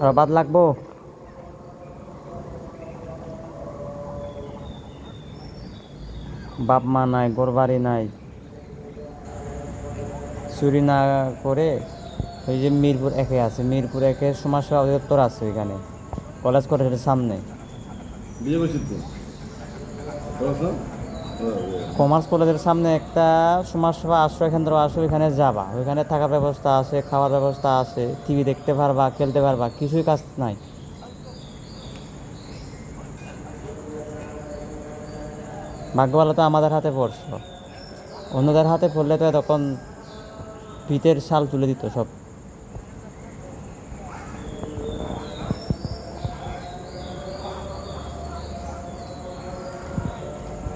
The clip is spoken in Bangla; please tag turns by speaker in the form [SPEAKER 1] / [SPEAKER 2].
[SPEAKER 1] আর বাদ লাগবো। বাপ মা নাই, ঘর বাড়ি নাই, চুরি না করে ওই যে মিরপুর একে আছে, মিরপুর একে সমাজসেবা অধিদপ্তর আছে ওইখানে, কলেজ কলেজের সামনে।
[SPEAKER 2] বিয়ে করছিস তো বলছ না?
[SPEAKER 1] কমার্স কলেজের সামনে একটা সমাজসেবা আশ্রয় কেন্দ্র আছে, ওইখানে যাবা, ওইখানে থাকার ব্যবস্থা আছে, খাওয়ার ব্যবস্থা আছে, টিভি দেখতে পারবা, খেলতে পারবা, কিছুই কাজ নাই। ভাগ্য ভালো তো আমাদের হাতে পড়ছো, অন্যদের হাতে পড়লে তো তখন পিঠের শাল তুলে দিত সব।